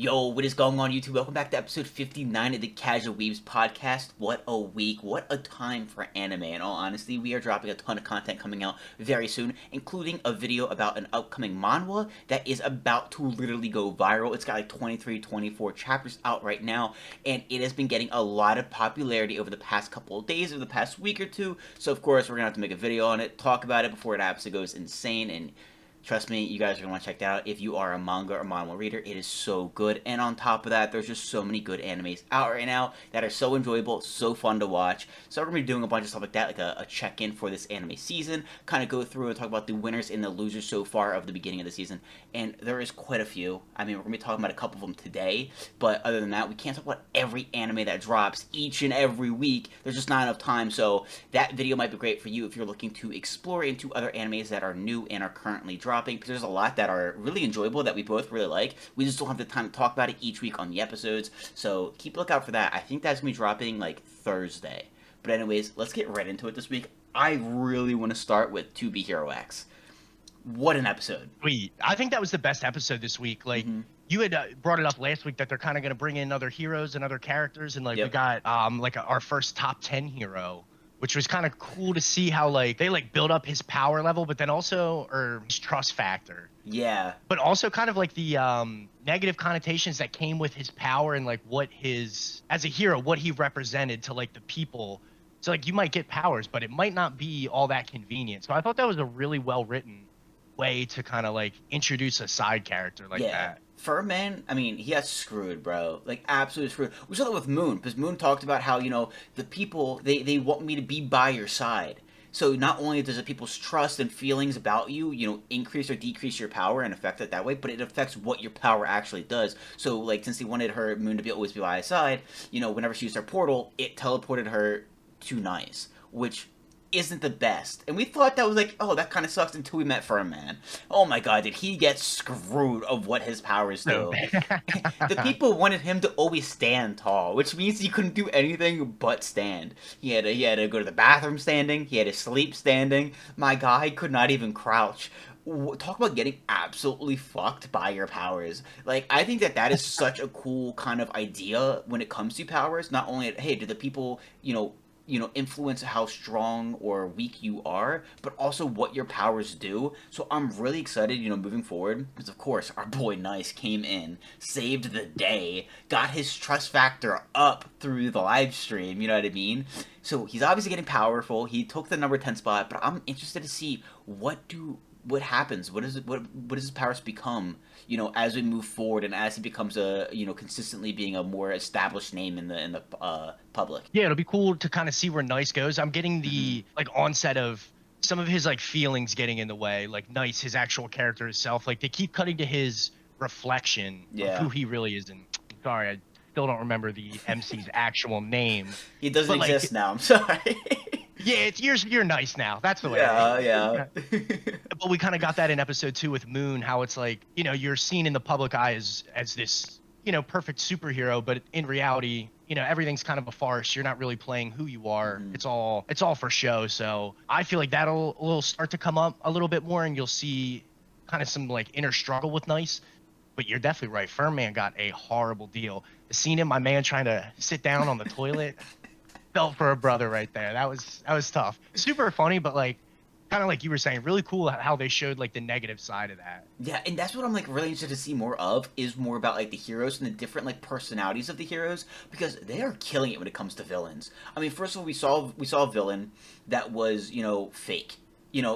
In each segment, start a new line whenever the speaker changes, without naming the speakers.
Yo, what is going on YouTube? Welcome back to episode 59 of the Casual Weebs podcast. What a week, what a time for anime. In all honesty, we are dropping a ton of content coming out very soon, including a video about an upcoming manhwa that is about to literally go viral. It's got like 23, 24 chapters out right now, and it has been getting a lot of popularity over the past couple of days, over the past week or two. So of course, we're gonna have to make a video on it, talk about it before it absolutely goes insane, and trust me, you guys are going to want to check that out. If you are a manga or manhwa reader, it is so good. And on top of that, there's just so many good animes out right now that are so enjoyable, so fun to watch. So we're going to be doing a bunch of stuff like that, like a check-in for this anime season, kind of go through and talk about the winners and the losers so far of the beginning of the season. And there is quite a few. I mean, we're going to be talking about a couple of them today, but other than that, we can't talk about every anime that drops each and every week. There's just not enough time, so that video might be great for you if you're looking to explore into other animes that are new and are currently dropping, because there's a lot that are really enjoyable that we both really like. We just don't have the time to talk about it each week on the episodes, so keep a lookout for that. I think that's going to be dropping like Thursday. But anyways, let's get right into it this week. I really want to start with To Be Hero X. What an episode.
I think that was the best episode this week. Like, you had brought it up last week that they're kind of going to bring in other heroes and other characters, and like we got our first top 10 hero, which was kind of cool to see how like they like build up his power level, but then also his trust factor.
Yeah.
But also kind of like the negative connotations that came with his power and like what his, as a hero, what he represented to like the people. So like you might get powers, but it might not be all that convenient. So I thought that was a really well written way to kind of like introduce a side character like that.
Furman, I mean, he got screwed, bro. Like, absolutely screwed. We saw that with Moon, because Moon talked about how, you know, the people, they want me to be by your side. So not only does the people's trust and feelings about you, you know, increase or decrease your power and affect it that way, but it affects what your power actually does. So, like, since they wanted her, Moon, to be always be by his side, you know, whenever she used her portal, it teleported her to Nice, which isn't the best. And we thought that was like, oh, that kind of sucks until we met Furman. Oh my god, did he get screwed of what his powers do. The people wanted him to always stand tall, which means he couldn't do anything but stand. He had to go to the bathroom standing, he had to sleep standing. My guy could not even crouch. Talk about getting absolutely fucked by your powers. Like, I think that is such a cool kind of idea when it comes to powers. Not only, hey, do the people, influence how strong or weak you are, but also what your powers do. So I'm really excited, moving forward, because of course our boy Nice came in, saved the day, got his trust factor up through the live stream, you know what I mean? So he's obviously getting powerful. He took the number 10 spot, but I'm interested to see what happens. What does his powers become, as we move forward and as he becomes consistently being a more established name in the public.
Yeah, it'll be cool to kind of see where Nice goes. I'm getting the like onset of some of his like feelings getting in the way. Like Nice, his actual character itself, like they keep cutting to his reflection of who he really is. And sorry, I still don't remember the MC's actual name.
He doesn't exist now. I'm sorry.
Yeah, you're Nice now. That's the way.
Yeah.
But we kind of got that in episode 2 with Moon, how it's like, you're seen in the public eye as this, perfect superhero, but in reality, everything's kind of a farce. You're not really playing who you are. It's all for show. So I feel like will start to come up a little bit more, and you'll see kind of some like inner struggle with Nice. But you're definitely right. Furman got a horrible deal. The scene of my man trying to sit down on the toilet. Felt for a brother right there. That was tough. Super funny, but like kind of like you were saying, really cool how they showed like the negative side of that.
Yeah, and that's what I'm like really interested to see more of, is more about like the heroes and the different like personalities of the heroes, because they are killing it when it comes to villains. I mean, first of all, we saw a villain that was, fake.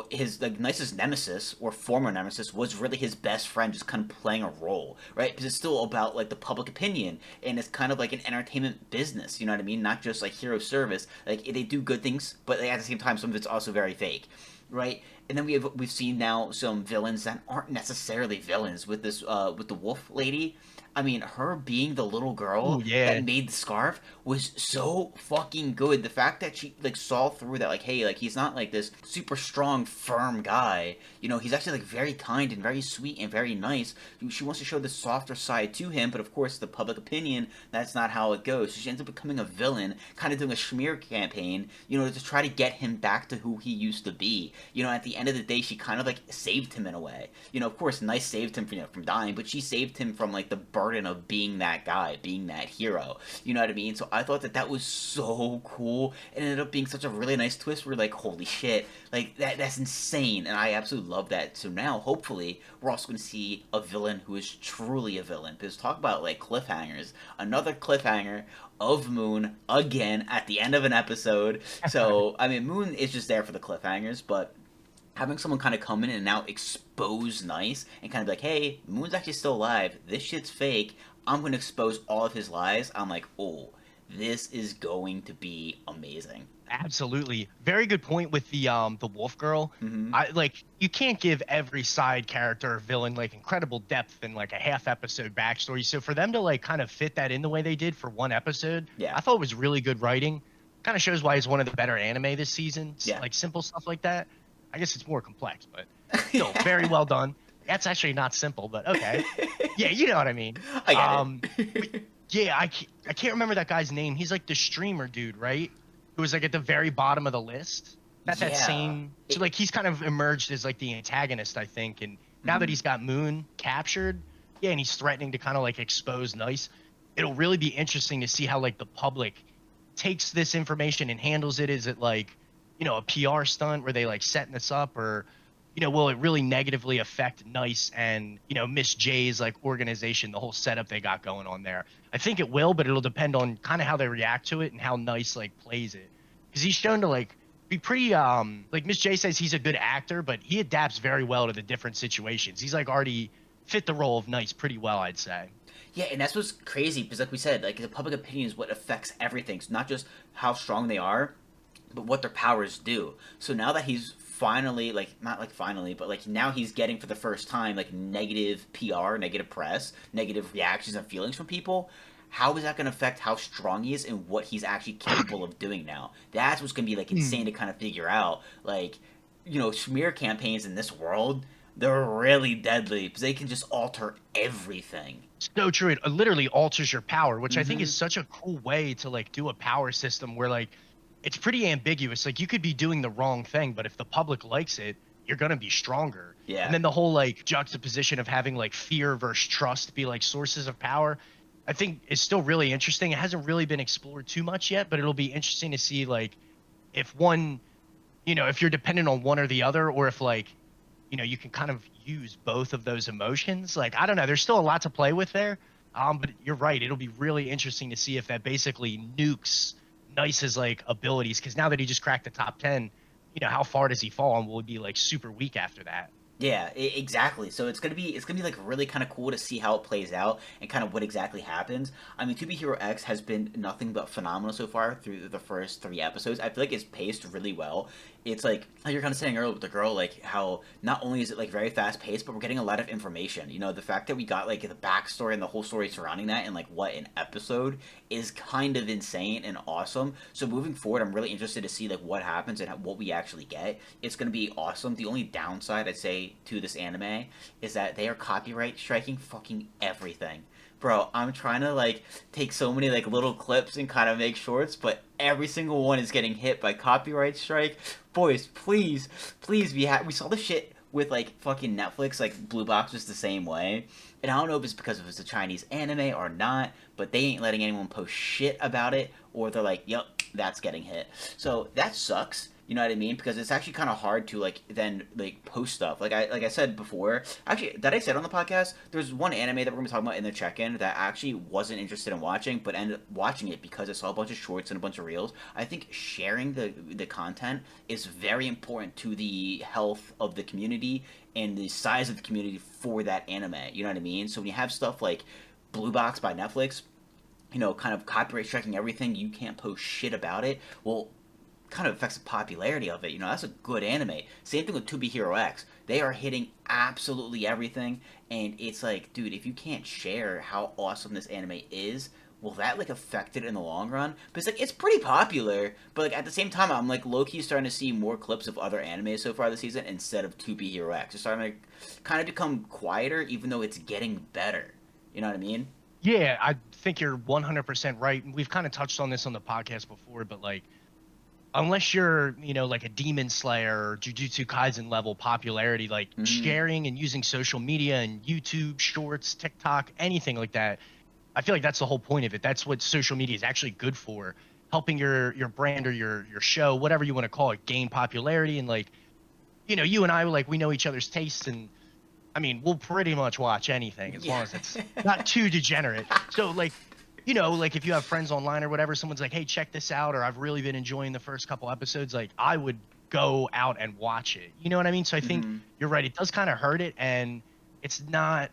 His like nicest nemesis or former nemesis was really his best friend, just kind of playing a role, right? Because it's still about like the public opinion, and it's kind of like an entertainment business, you know what I mean? Not just like hero service. Like they do good things, but at the same time, some of it's also very fake, right? And then we've seen now some villains that aren't necessarily villains with this with the wolf lady. I mean, her being the little girl that made the scarf was so fucking good. The fact that she, like, saw through that, like, hey, like, he's not, like, this super strong, firm guy. He's actually, like, very kind and very sweet and very nice. She wants to show the softer side to him, but, of course, the public opinion, that's not how it goes. So she ends up becoming a villain, kind of doing a smear campaign, to try to get him back to who he used to be. At the end of the day, she kind of, like, saved him in a way. Of course, Nice saved him from dying, but she saved him from, like, the burn burden of being that guy, being that hero. You know what I mean? So I thought that that was so cool. It ended up being such a really nice twist. We're like, holy shit, like that's insane, and I absolutely love that. So now, hopefully, we're also going to see a villain who is truly a villain. Because talk about like cliffhangers, another cliffhanger of Moon again at the end of an episode. So I mean, Moon is just there for the cliffhangers, but having someone kind of come in and now expose Nice and kind of be like, hey, Moon's actually still alive. This shit's fake. I'm going to expose all of his lies. I'm like, oh, this is going to be amazing.
Absolutely. Very good point with the wolf girl.
Mm-hmm.
I like you can't give every side character or villain like incredible depth and like a half episode backstory. So for them to like kind of fit that in the way they did for one episode,
Yeah.
I thought was really good writing. Kind of shows why it's one of the better anime this season.
Yeah.
Like simple stuff like that. I guess it's more complex, but still very well done. That's actually not simple, but okay. Yeah, you know what I mean.
I get
But
it.
yeah, I can't remember that guy's name. He's like the streamer dude, right? Who was like at the very bottom of the list. That
Yeah.
same. So like he's kind of emerged as like the antagonist, I think. And now that
Mhm.
he's got Moon captured, yeah, and he's threatening to kind of like expose Nice, it'll really be interesting to see how like the public takes this information and handles it. Is it like, a PR stunt where they like setting this up, or will it really negatively affect Nice and Miss J's like organization, the whole setup they got going on there? I think it will, but it'll depend on kind of how they react to it and how Nice like plays it, because he's shown to like be pretty like Miss J says he's a good actor, but he adapts very well to the different situations. He's like already fit the role of Nice pretty well, I'd say.
Yeah, and that's what's crazy because, like we said, like the public opinion is what affects everything. So not just how strong they are, but what their powers do. So now that he's finally, like, not like finally, but like now he's getting for the first time like negative PR, negative press, negative reactions and feelings from people. How is that going to affect how strong he is and what he's actually capable of doing now? That's what's going to be like insane to kind of figure out. Like, smear campaigns in this world, they're really deadly because they can just alter everything.
So true. It literally alters your power, which I think
Mm-hmm.
is such a cool way to like do a power system where like it's pretty ambiguous. Like you could be doing the wrong thing, but if the public likes it, you're gonna be stronger. And
Yeah.
then the whole like juxtaposition of having like fear versus trust be like sources of power, I think is still really interesting. It hasn't really been explored too much yet, but it'll be interesting to see like if one, if you're dependent on one or the other, or if like you can kind of use both of those emotions. Like, I don't know, there's still a lot to play with there. But you're right. It'll be really interesting to see if that basically nukes Nice's like abilities. Cause now that he just cracked the top 10, how far does he fall and will he be like super weak after that?
Yeah, exactly. So it's gonna be like really kind of cool to see how it plays out and kind of what exactly happens. I mean, To Be Hero X has been nothing but phenomenal so far through the first 3 episodes. I feel like it's paced really well. It's like you're kind of saying earlier with the girl, like how not only is it like very fast paced, but we're getting a lot of information. The fact that we got like the backstory and the whole story surrounding that in like what an episode is kind of insane and awesome. So moving forward, I'm really interested to see like what happens and what we actually get. It's gonna be awesome. The only downside I'd say to this anime is that they are copyright striking fucking everything. Bro, I'm trying to like take so many like little clips and kind of make shorts, but every single one is getting hit by copyright strike. Boys, please, please, we saw the shit with like fucking Netflix, like Blue Box was the same way. And I don't know if it's because it's a Chinese anime or not, but they ain't letting anyone post shit about it, or they're like, yep, that's getting hit. So that sucks. You know what I mean? Because it's actually kind of hard to like then like post stuff. Like I said before. Actually, that I said on the podcast. There's one anime that we're gonna be talking about in the check-in that I actually wasn't interested in watching, but ended up watching it because I saw a bunch of shorts and a bunch of reels. I think sharing the content is very important to the health of the community and the size of the community for that anime. You know what I mean? So when you have stuff like Blue Box by Netflix, kind of copyright striking everything, you can't post shit about it. Well, kind of affects the popularity of it. That's a good anime. Same thing with To Be Hero X. They are hitting absolutely everything, and it's like, dude, if you can't share how awesome this anime is, will that like affect it in the long run? But it's like it's pretty popular, but like at the same time, I'm like low key starting to see more clips of other anime so far this season instead of To Be Hero X. It's starting to kind of become quieter, even though it's getting better. You know what I mean?
Yeah, I think you're 100% right. We've kind of touched on this on the podcast before, but like unless you're, like a Demon Slayer or Jujutsu Kaisen level popularity, like
Hmm.
sharing and using social media and YouTube Shorts, TikTok, anything like that. I feel like that's the whole point of it. That's what social media is actually good for, helping your brand or your show, whatever you want to call it, gain popularity. And like, you and I, like, we know each other's tastes, and I mean, we'll pretty much watch anything as
Yeah.
long as it's not too degenerate. So like, like if you have friends online or whatever, someone's like, "Hey, check this out," or "I've really been enjoying the first couple episodes," like I would go out and watch it. You know what I mean? So I think
Hmm.
you're right. It does kind of hurt it, and it's not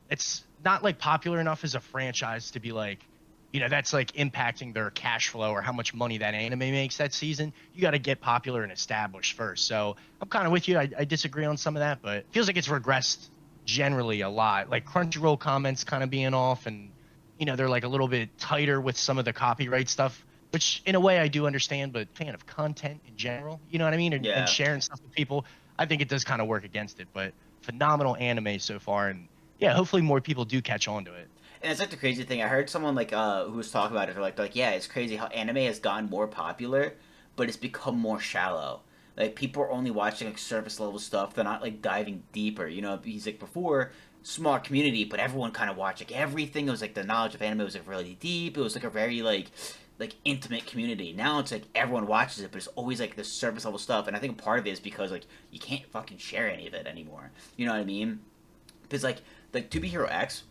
it's not like popular enough as a franchise to be like, that's like impacting their cash flow or how much money that anime makes that season. You got to get popular and established first. So I'm kind of with you. I disagree on some of that, but it feels like it's regressed generally a lot. Like Crunchyroll comments kind of being off, and they're like a little bit tighter with some of the copyright stuff, which in a way I do understand, but fan of content in general, you know what I mean? And
Yeah.
sharing stuff with people, I think it does kind of work against it, but phenomenal anime so far. And yeah, hopefully more people do catch on to it.
And it's like the crazy thing. I heard someone like who was talking about it. They're like, yeah, it's crazy how anime has gotten more popular, but it's become more shallow. Like people are only watching like surface level stuff. They're not like diving deeper. He's like before small community, but everyone kind of watched like everything. It was like the knowledge of anime was like really deep. It was like a very like intimate community. Now it's like everyone watches it, but it's always like the surface level stuff. And I think part of it is because like you can't fucking share any of it anymore. You know what I mean? Because like To Be Hero X,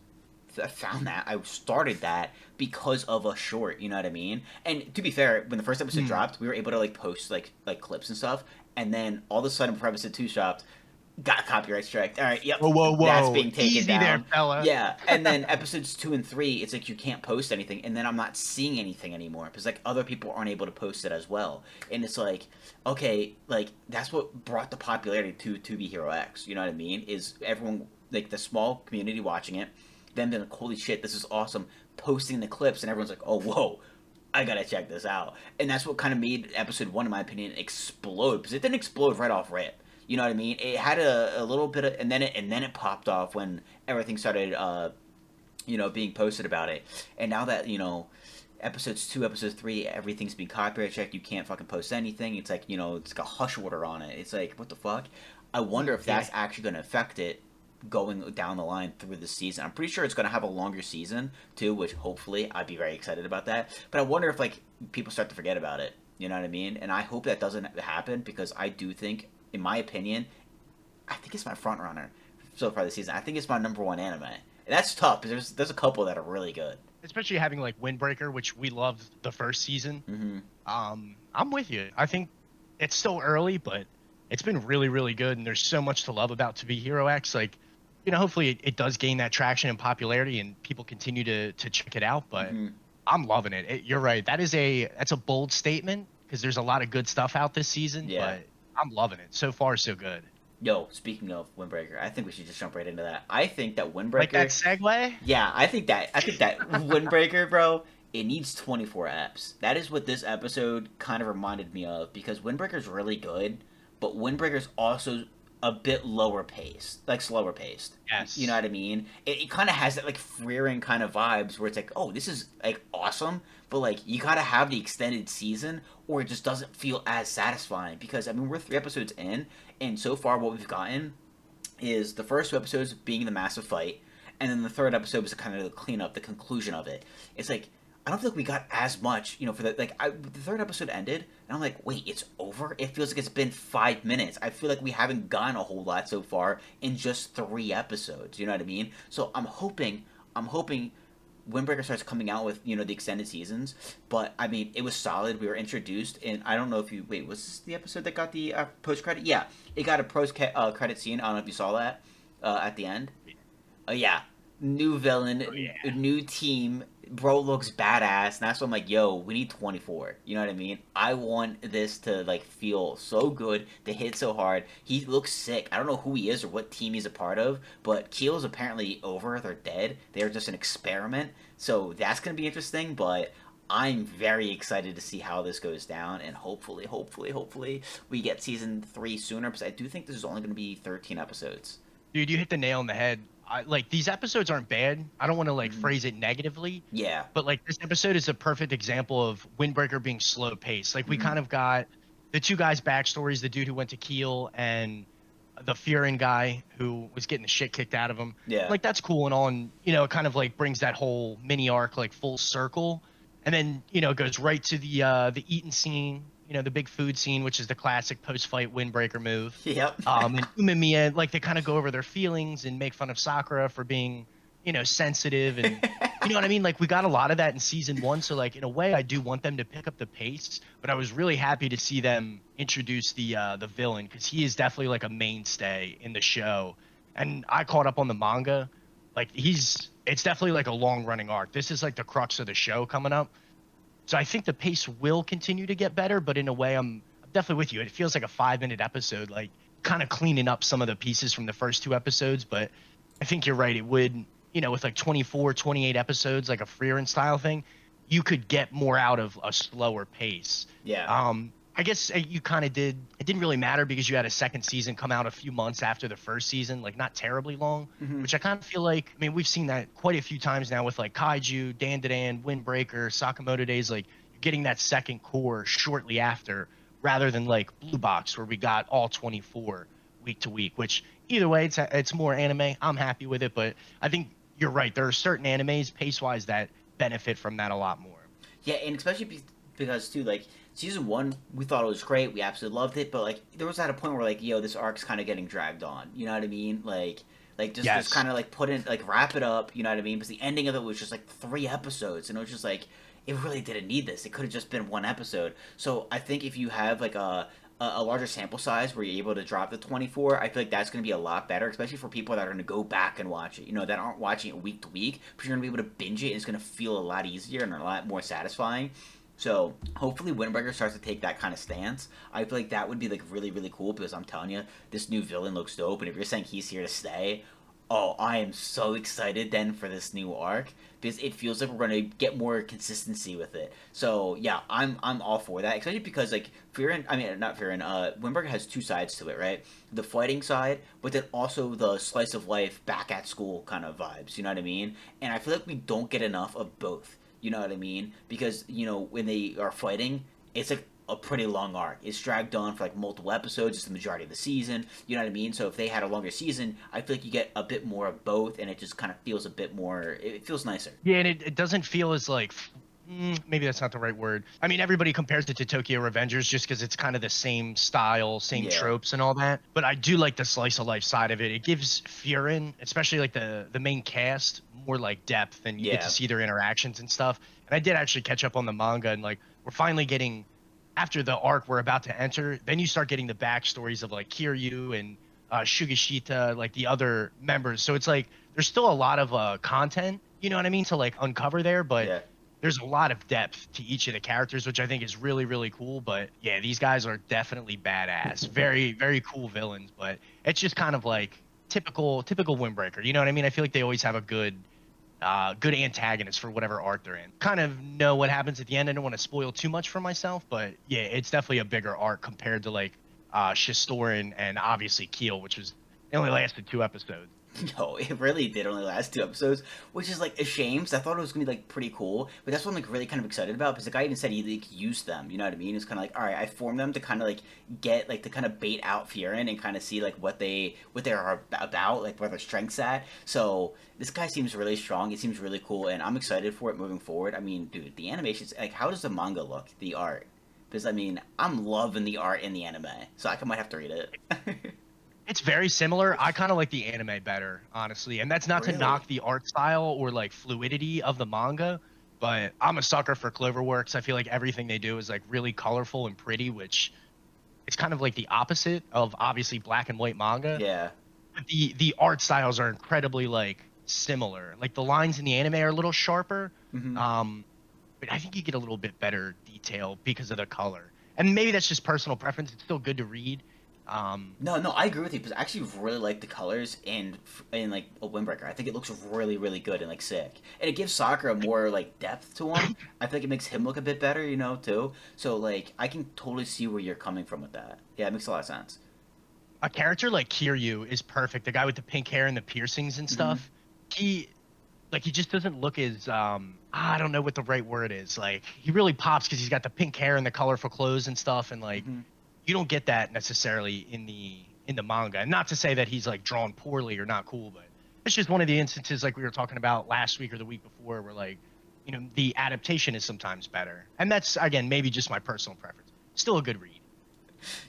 I found that I started that because of a short. You know what I mean? And to be fair, when the first episode
Hmm.
dropped, we were able to like post like clips and stuff. And then all of a sudden, before episode 2 dropped, got copyright strike. All right, yep,
Whoa, whoa,
that's
whoa!
being taken
Easy there,
down.
fella.
Yeah, and then episodes 2 and 3, it's like you can't post anything, and then I'm not seeing anything anymore because like other people aren't able to post it as well, and it's like, okay, like that's what brought the popularity to Be Hero X. You know what I mean? Is everyone like the small community watching it, then being like, holy shit, this is awesome, posting the clips, and everyone's like, oh whoa, I gotta check this out. And that's what kind of made episode 1, in my opinion, explode. Because it didn't explode right off rip. You know what I mean? It had a little bit of, and then it popped off when everything started, being posted about it. And now that episodes 2, episode 3, everything's being copyright checked. You can't fucking post anything. It's like it's got a hush order on it. It's like what the fuck. I wonder if
Yeah.
that's actually going to affect it going down the line through the season. I'm pretty sure it's going to have a longer season too, which hopefully I'd be very excited about that. But I wonder if like people start to forget about it. You know what I mean? And I hope that doesn't happen because I do think, in my opinion, I think it's my front runner so far this season. I think it's my number one anime. And that's tough because there's a couple that are really good.
Especially having like Windbreaker, which we loved the first season.
Mm-hmm.
I'm with you. I think it's still early, but it's been really, really good, and there's so much to love about To Be Hero X. Like, hopefully it does gain that traction and popularity, and people continue to check it out. But
Mm-hmm.
I'm loving it. You're right. That's a bold statement because there's a lot of good stuff out this season,
Yeah.
but I'm loving it. So far, so good.
Yo, speaking of Windbreaker, I think we should just jump right into that. I think that
Like that
Windbreaker,
segue?
yeah, I think that Windbreaker, bro, it needs 24 eps. That is what this episode kind of reminded me of because Windbreaker's really good, but Windbreaker's also a bit lower paced, like slower paced. You know
Yes.
what I mean? It kind of has that like freering kind of vibes where it's like, oh, this is like awesome, but like you gotta have the extended season or it just doesn't feel as satisfying because I mean we're 3 episodes in, and so far what we've gotten is the first 2 episodes being the massive fight, and then the third episode was kind of the cleanup, the conclusion of it. It's like I don't feel like we got as much, for the third episode ended, and I'm like, wait, it's over. It feels like it's been 5 minutes. I feel like we haven't gotten a whole lot so far in just 3 episodes. You know what I mean? So I'm hoping Windbreaker starts coming out with the extended seasons. But I mean, it was solid. We were introduced, and I don't know if you wait. Was this the episode that got the post credit? Yeah, it got a credit scene. I don't know if you saw that at the end. Yeah, new
Oh
villain,
yeah.
new team. Bro looks badass, and that's why I'm like, yo, we need 24. You know what I mean? I want this to like feel so good, to hit so hard. He looks sick. I don't know who he is or what team he's a part of, but Keel's apparently over. They're dead. They're just an experiment. So that's gonna be interesting. But I'm very excited to see how this goes down, and hopefully, we get season 3 sooner because I do think this is only gonna be 13 episodes.
Dude, you hit the nail on the head. like these episodes aren't bad. I don't want to like
Hmm.
phrase it negatively,
Yeah.
but like this episode is a perfect example of Windbreaker being slow paced. Like we
Hmm.
kind of got the two guys' backstories, the dude who went to Kiel and the Furin guy who was getting the shit kicked out of him.
Yeah.
Like that's cool and all, and it kind of like brings that whole mini arc like full circle. And then, it goes right to the eating scene, the big food scene, which is the classic post-fight Windbreaker move.
Yep.
And Umemiya, like they kind of go over their feelings and make fun of Sakura for being, sensitive and you know what I mean? Like we got a lot of that in season one. So like in a way I do want them to pick up the pace, but I was really happy to see them introduce the villain because he is definitely like a mainstay in the show. And I caught up on the manga. Like it's definitely like a long running arc. This is like the crux of the show coming up. So I think the pace will continue to get better, but in a way, I'm definitely with you. It feels like a 5 minute episode, like kind of cleaning up some of the pieces from the first two episodes. But I think you're right. It would, with like 24, 28 episodes, like a Freerin style thing, you could get more out of a slower pace.
Yeah.
I guess you kind of did. It didn't really matter because you had a second season come out a few months after the first season, like not terribly long,
Hmm.
which I kind of feel like, I mean, we've seen that quite a few times now with like Kaiju, Dandadan, Windbreaker, Sakamoto Days, like you're getting that second core shortly after rather than like Blue Box where we got all 24 week to week, which either way, it's more anime. I'm happy with it, but I think you're right. There are certain animes pace wise that benefit from that a lot more.
Yeah, and especially because too, like season one, we thought it was great. We absolutely loved it, but like there was at a point where like, yo, this arc's kind of getting dragged on. You know what I mean? Like just
Yes.
kind of like put in like wrap it up. You know what I mean? Because the ending of it was just like 3 episodes, and it was just like it really didn't need this. It could have just been one episode. So I think if you have like a larger sample size where you're able to drop the 24, I feel like that's going to be a lot better, especially for people that are going to go back and watch it, that aren't watching it week to week, but you're going to be able to binge it and it's going to feel a lot easier and a lot more satisfying. So hopefully Windbreaker starts to take that kind of stance. I feel like that would be like really, really cool because I'm telling you, this new villain looks dope, and if you're saying he's here to stay, oh, I am so excited then for this new arc because it feels like we're gonna get more consistency with it. So yeah, I'm all for that, especially because like I mean not Fearin, Windbreaker has two sides to it, right? The fighting side, but then also the slice of life back at school kind of vibes. You know what I mean? And I feel like we don't get enough of both. You know what I mean? Because when they are fighting, it's like a pretty long arc. It's dragged on for like multiple episodes. It's the majority of the season. You know what I mean? So if they had a longer season, I feel like you get a bit more of both, and it just kind of feels a bit more. It feels nicer.
Yeah, and it doesn't feel as like maybe that's not the right word. I mean, everybody compares it to Tokyo Revengers just because it's kind of the same style, same
Yeah.
tropes and all that. But I do like the slice of life side of it. It gives Furin, especially like the main cast, more like depth, and you get to
Yeah.
see their interactions and stuff. And I did actually catch up on the manga, and like we're finally getting after the arc we're about to enter. Then you start getting the backstories of like Kiryu and Shugashita, like the other members. So it's like there's still a lot of content, you know what I mean, to like uncover there, but
Yeah.
there's a lot of depth to each of the characters, which I think is really, really cool. But yeah, these guys are definitely badass. Very, very cool villains, but it's just kind of like typical Windbreaker. You know what I mean? I feel like they always have a good antagonist for whatever arc they're in. Kind of know what happens at the end. I don't want to spoil too much for myself, but yeah, it's definitely a bigger arc compared to like Shistorin and obviously Keel, which was it only lasted 2 episodes.
No, it really did only last 2 episodes, which is like a shame because I thought it was gonna be like pretty cool. But that's what I'm like really kind of excited about because the guy even said he like used them. You know what I mean? It's kind of like, all right, I formed them to kind of like get like to kind of bait out Fiorin and kind of see like what they are about, like where their strengths at. So this guy seems really strong. It seems really cool, and I'm excited for it moving forward. I mean, dude, the animations like how does the manga look? The art. Because I mean, I'm loving the art in the anime, so I might have to read it.
It's very similar. I kind of like the anime better, honestly. And that's not to
Really?
knock the art style or like fluidity of the manga, but I'm a sucker for Cloverworks. I feel like everything they do is like really colorful and pretty, which it's kind of like the opposite of obviously black and white manga.
Yeah.
But the art styles are incredibly like similar. Like the lines in the anime are a little sharper.
Hmm.
Um, but I think you get a little bit better detail because of the color. And maybe that's just personal preference. It's still good to read. Um,
No, no, I agree with you because I actually really like the colors in like a Windbreaker. I think it looks really, really good and like sick, and it gives Sakura more like depth to him. I think it makes him look a bit better, too. So like I can totally see where you're coming from with that. Yeah, it makes a lot of sense.
a character like Kiryu is perfect. The guy with the pink hair and the piercings and
Hmm.
stuff. He he just doesn't look as I don't know what the right word is. Like he really pops because he's got the pink hair and the colorful clothes and stuff, and like
Hmm.
you don't get that necessarily in the manga. And not to say that he's like drawn poorly or not cool, but it's just one of the instances like we were talking about last week or the week before where like the adaptation is sometimes better. And that's again maybe just my personal preference. Still a good read.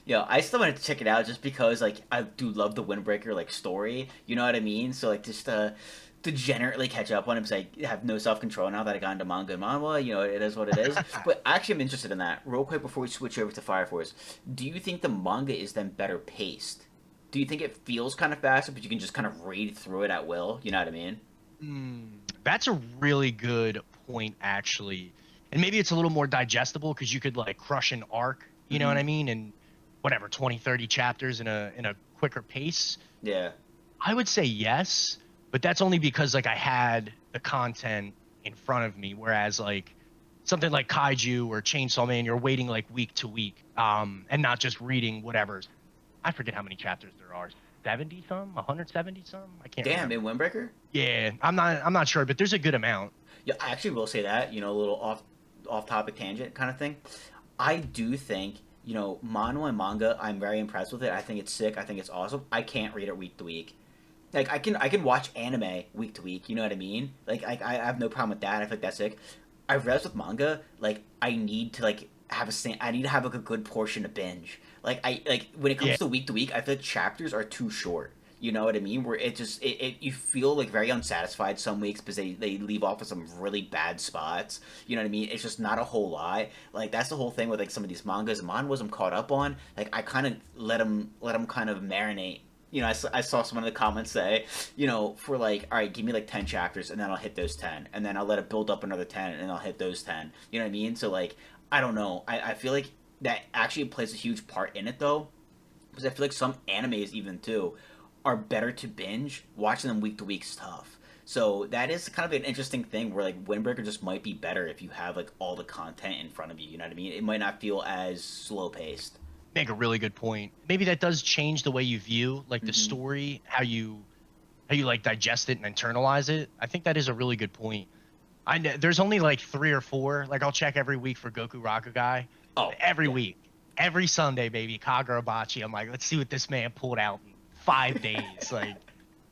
Yeah, I still wanted to check it out just because like I do love the Windbreaker like story. You know what I mean? So like just to generally catch up on it because I have no self control now that I got into manga and manhwa. You know, it is what it is. But actually, I'm interested in that. Real quick before we switch over to Fire Force, do you think the manga is then better paced? Do you think it feels kind of faster, but you can just kind of read through it at will? You know what I mean?
That's a really good point, actually. And maybe it's a little more digestible because you could like crush an arc, you know
Mm-hmm.
what I mean? And whatever, 20, 30 chapters in a quicker pace.
Yeah.
I would say yes, but that's only because like I had the content in front of me. Whereas like something like Kaiju or Chainsaw Man, you're waiting like week to week, and not just reading whatever. I forget how many chapters there are. 70 some, 170 some. I can't
Damn,
remember.
in Windbreaker?
Yeah, I'm not sure, but there's a good amount.
Yeah, I actually will say that. You know, a little off topic tangent kind of thing. I do think manhwa and manga. I'm very impressed with it. I think it's sick. I think it's awesome. I can't read it week to week. Like I can watch anime week to week. You know what I mean? Like I have no problem with that. I think that's sick. I've realized with manga, like I need to like I need to have like a good portion to binge. Like when it
Yeah,
comes to week, I feel like chapters are too short. You know what I mean? Where it you feel like very unsatisfied some weeks because they leave off with some really bad spots. You know what I mean? It's just not a whole lot. Like that's the whole thing with like some of these mangas and manhwas I'm caught up on. Like I kind of let them kind of marinate. I saw some of the comments say, for like, all right, give me like 10 chapters and then I'll hit those 10. And then I'll let it build up another 10 and I'll hit those 10. You know what I mean? So, like, I don't know. I feel like that actually plays a huge part in it, though. Because I feel like some animes, even too, are better to binge. Watching them week to week is tough. So that is kind of an interesting thing where like Windbreaker just might be better if you have like all the content in front of you. You know what I mean? It might not feel as slow paced.
make a really good point. Maybe that does change the way you view like the
Mm-hmm.
story, how you like digest it and internalize it. I think that is a really good point. I know there's only like three or four. Like I'll check every week for Goku Rakugai.
Oh
Every
yeah.
week, every Sunday, baby, Kagurabachi. I'm like, let's see what this man pulled out in 5 days. Like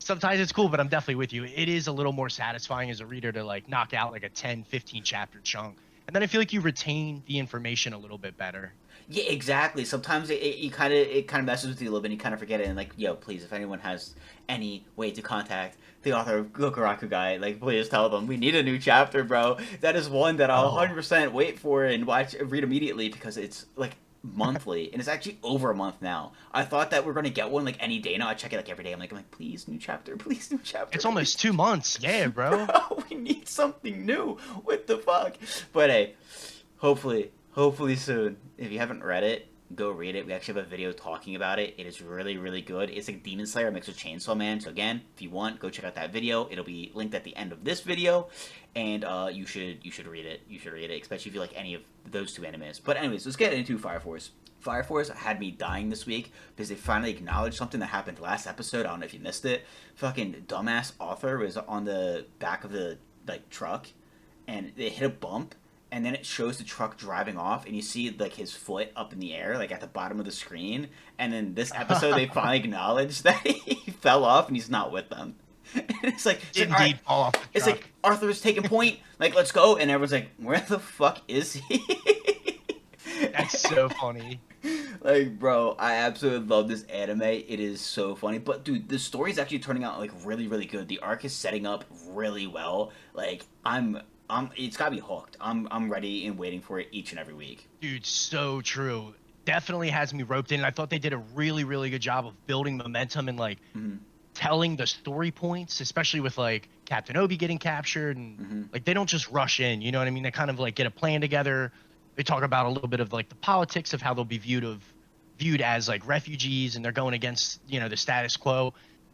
sometimes it's cool, but I'm definitely with you. It is a little more satisfying as a reader to like knock out like a 10, 15 chapter chunk. And then I feel like you retain the information a little bit better.
Yeah, exactly. Sometimes it kind of messes with you a little bit. And you kind of forget it. And like, yo, please, if anyone has any way to contact the author of Gokuraku Guy, like, please tell them we need a new chapter, bro. That is one that I'll
Oh,
100% wait for and read immediately because it's like monthly and it's actually over a month now. I thought that we're gonna get one like any day now. I check it like every day. I'm like, please, new chapter, please, new chapter,
it's
please.
almost 2 months. Yeah, bro.
Bro, we need something new. What the fuck? But hey, hopefully soon. If you haven't read it, go read it. We actually have a video talking about it. It is really, really good. It's like Demon Slayer mixed with Chainsaw Man. So again, if you want, go check out that video. It'll be linked at the end of this video, and you should read it. You should read it, especially if you like any of those two animes. But anyways, let's get into Fire Force. Fire Force had me dying this week because they finally acknowledged something that happened last episode. I don't know if you missed it. Fucking dumbass author was on the back of the like truck, and they hit a bump, and then it shows the truck driving off, and you see like his foot up in the air, like at the bottom of the screen. And then this episode, they finally acknowledged that he fell off and he's not with them. And it's like, all right,
Indeed, fall off the
it's like
truck.
Arthur's taking point, like let's go, and everyone's like, where the fuck is he?
That's so funny.
Like, bro, I absolutely love this anime. It is so funny. But dude, the story's actually turning out like really, really good. The arc is setting up really well. Like, it's got me hooked. I'm ready and waiting for it each and every week.
Dude, so true. Definitely has me roped in. I thought they did a really, really good job of building momentum and like
Mm-hmm.
telling the story points, especially with like Captain Obi getting captured and
Mm-hmm.
like they don't just rush in, you know what I mean? They kind of like get a plan together. They talk about a little bit of like the politics of how they'll be viewed as like refugees and they're going against, the status quo.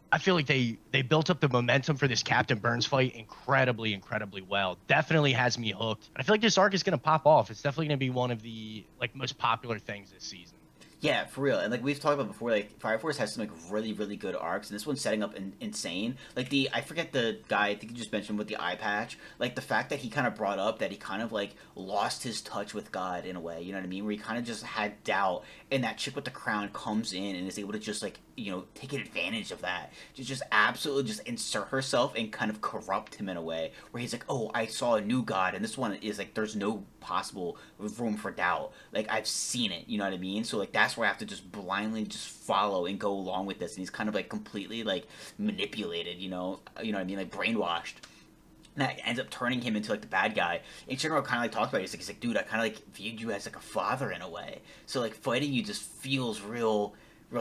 I feel like they built up the momentum for this Captain Burns fight incredibly, incredibly well. Definitely has me hooked. I feel like this arc is gonna pop off. It's definitely gonna be one of the like most popular things this season.
Yeah, for real. And like we've talked about before, like Fire Force has some like really, really good arcs, and this one's setting up insane. Like the I forget the guy I think you just mentioned with the eye patch. Like the fact that he kind of brought up that he kind of like lost his touch with God in a way. You know what I mean? Where he kind of just had doubt, and that chick with the crown comes in and is able to just like take advantage of that. Just absolutely just insert herself and kind of corrupt him in a way where he's like, oh, I saw a new God, and this one is like there's no possible room for doubt. Like I've seen it, you know what I mean? So like that's where I have to just blindly just follow and go along with this, and he's kind of like completely like manipulated, you know what I mean, like brainwashed. And that ends up turning him into like the bad guy. And Shinra kind of like talked about it. He's like, dude, I kind of like viewed you as like a father in a way. So like fighting you just feels real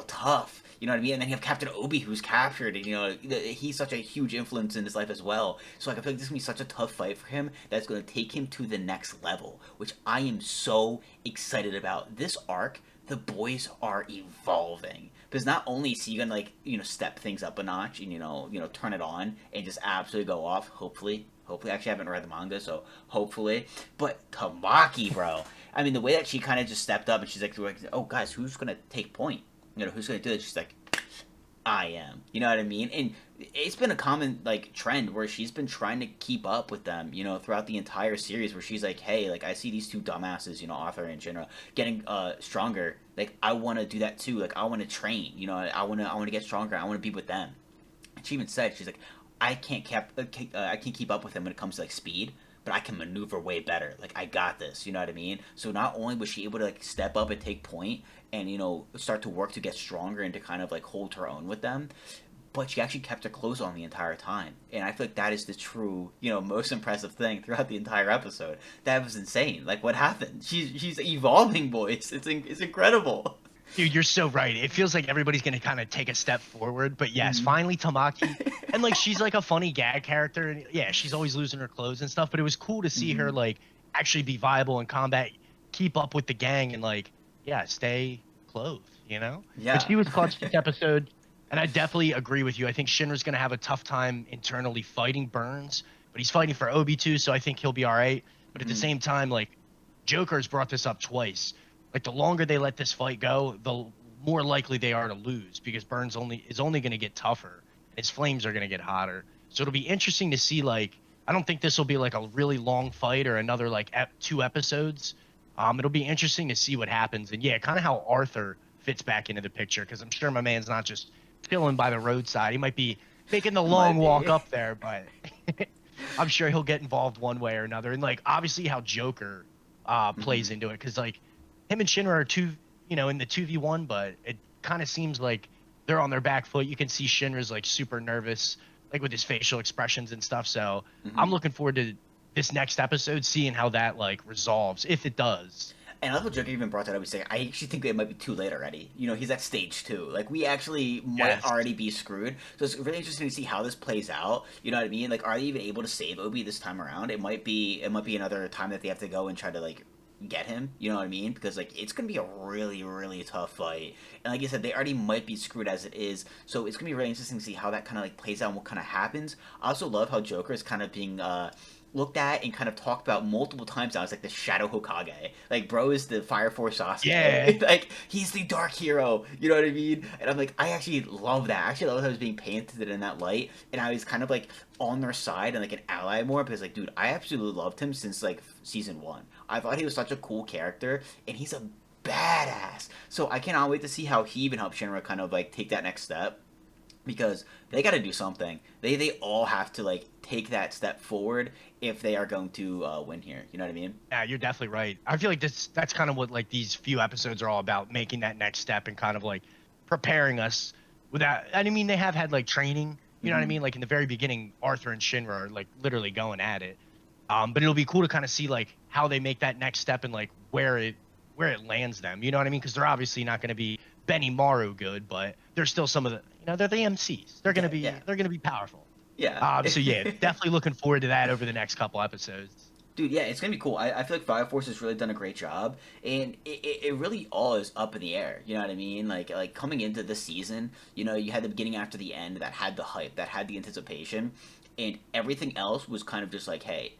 tough. You know what I mean? And then you have Captain Obi who's captured, and he's such a huge influence in his life as well. So like, I feel like this is gonna be such a tough fight for him that's gonna take him to the next level, which I am so excited about. This arc, the boys are evolving because not only is he gonna like step things up a notch and turn it on and just absolutely go off. Hopefully, actually, I haven't read the manga, so hopefully. But Tamaki, bro, I mean, the way that she kind of just stepped up and she's like, "Oh, guys, who's gonna take point? Who's gonna do it?" She's like, I am. You know what I mean? And it's been a common like trend where she's been trying to keep up with them, throughout the entire series where she's like, hey, like I see these two dumbasses, Arthur and Shinra getting stronger. Like I want to do that too. Like I want to train, I want to get stronger. I want to be with them. And she even said, she's like, I can't keep up with them when it comes to like speed, but I can maneuver way better. Like I got this, you know what I mean? So not only was she able to like step up and take point and start to work to get stronger and to kind of like hold her own with them, but she actually kept her clothes on the entire time. And I feel like that is the true, most impressive thing throughout the entire episode. That was insane. Like what happened? She's evolving, boys. It's incredible.
Dude, you're so right. It feels like everybody's gonna kind of take a step forward, but yes,
Mhm.
finally Tamaki, and like she's like a funny gag character, and yeah, she's always losing her clothes and stuff. But it was cool to see her
Mhm.
like actually be viable in combat, keep up with the gang, and like yeah, stay clothed, you know. But
Yeah.
she was clutch this episode, and I definitely agree with you. I think Shinra's gonna have a tough time internally fighting Burns, but he's fighting for Obi too, so I think he'll be all right. But at the
Mhm.
same time, like Joker's brought this up twice, like the longer they let this fight go, the more likely they are to lose because Burns only going to get tougher and his flames are going to get hotter. So it'll be interesting to see. Like, I don't think this will be like a really long fight or another like 2 episodes. It'll be interesting to see what happens, and yeah, kind of how Arthur fits back into the picture because I'm sure my man's not just chilling by the roadside. He might be making the long
Might
walk
be.
up there, but I'm sure he'll get involved one way or another. And like obviously how Joker plays
Mhm.
into it because like him and Shinra are in the 2v1, but it kind of seems like they're on their back foot. You can see Shinra's like super nervous, like with his facial expressions and stuff. So I'm
Mhm.
looking forward to this next episode, seeing how that like resolves, if it does.
And I love what Joker even brought that up. He's saying, I actually think it might be too late already. He's at stage 2. Like, we actually might
Yes.
already be screwed. So it's really interesting to see how this plays out. You know what I mean? Like, are they even able to save Obi this time around? It might be another time that they have to go and try to, like, get him. You know what I mean? Because, like, it's going to be a really, really tough fight. And like I said, they already might be screwed as it is. So it's going to be really interesting to see how that kind of, like, plays out and what kind of happens. I also love how Joker is kind of being, looked at and kind of talked about multiple times now as like the Shadow Hokage. Like, bro is the Fire Force
Yeah.
Sasuke. Like, he's the dark hero. You know what I mean? And I'm like, I actually love that. I actually love how I was being painted in that light, and I was kind of like on their side and like an ally more because like, dude, I absolutely loved him since like season 1. I thought he was such a cool character, and he's a badass. So I cannot wait to see how he even helps Shinra kind of like take that next step because they got to do something. They all have to like take that step forward if they are going to win here. You know what I mean?
Yeah, you're definitely right. I feel like that's kind of what like these few episodes are all about, making that next step and kind of like preparing us without I mean they have had like training, you know what I
Mm-hmm.
mean? Like in the very beginning, Arthur and Shinra are like literally going at it. But it'll be cool to kind of see like how they make that next step and like where it lands them. You know what I mean? Because they're obviously not going to be Benny Maru good, but they're still some of the they're the MCs. They're gonna
Yeah, yeah,
be they're gonna be powerful.
yeah.
So yeah, definitely looking forward to that over the next couple episodes.
Dude, yeah, it's gonna be cool. I feel like Fire Force has really done a great job, and it really all is up in the air. You know what I mean? Like coming into this season, you had the beginning after the end that had the hype, that had the anticipation, and everything else was kind of just like, hey,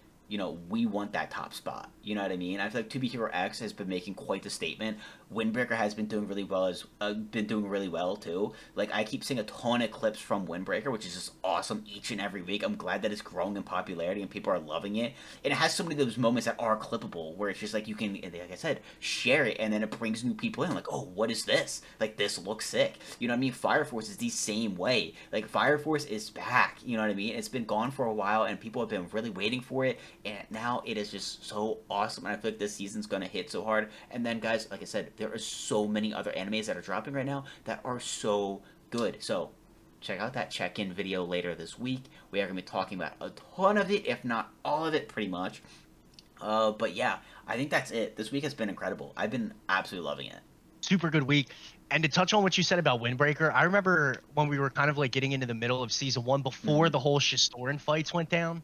we want that top spot. You know what I mean? I feel like To Be Hero X has been making quite the statement Windbreaker has been doing really well too. Like I keep seeing a ton of clips from Windbreaker, which is just awesome each and every week. I'm glad that it's growing in popularity and people are loving it. And it has so many of those moments that are clippable where it's just like you can, like I said, share it, and then it brings new people in. Like, oh, what is this? Like, this looks sick. You know what I mean? Fire Force is the same way. Like, Fire Force is back. You know what I mean? It's been gone for a while, and people have been really waiting for it. And now it is just so awesome. And I feel like this season's gonna hit so hard. And then, guys, like I said, there are so many other animes that are dropping right now that are so good. So check out that check-in video later this week. We are going to be talking about a ton of it, if not all of it, pretty much. But yeah, I think that's it. This week has been incredible. I've been absolutely loving it.
Super good week. And to touch on what you said about Windbreaker, I remember when we were kind of like getting into the middle of season 1 before the whole Shistoran fights went down.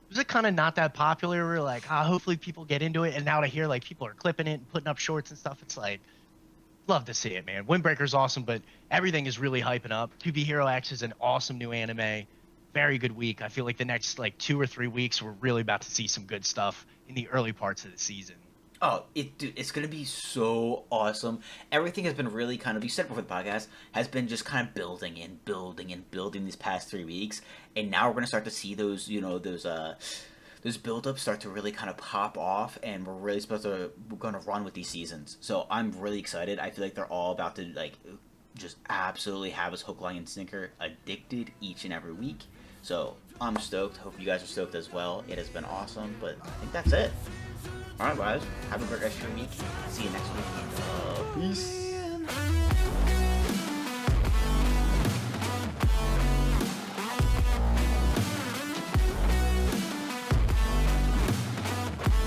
Was it kind of not that popular? We were like, hopefully people get into it. And now to hear like people are clipping it and putting up shorts and stuff, it's like, love to see it, man. Windbreaker's awesome, but everything is really hyping up. To Be Hero X is an awesome new anime. Very good week. I feel like the next like 2 or 3 weeks, we're really about to see some good stuff in the early parts of the season.
Oh, dude, it's gonna be so awesome. Everything has been really kind of, you said before the podcast, has been just kind of building and building and building these past 3 weeks, and now we're gonna start to see those, those build-ups start to really kind of pop off, and we're gonna run with these seasons. So I'm really excited. I feel like they're all about to like just absolutely have us hook, line, and sinker addicted each and every week. So I'm stoked. Hope you guys are stoked as well. It has been awesome, but I think that's it. Alright, guys. Have a great rest of your week. See you next week. Peace.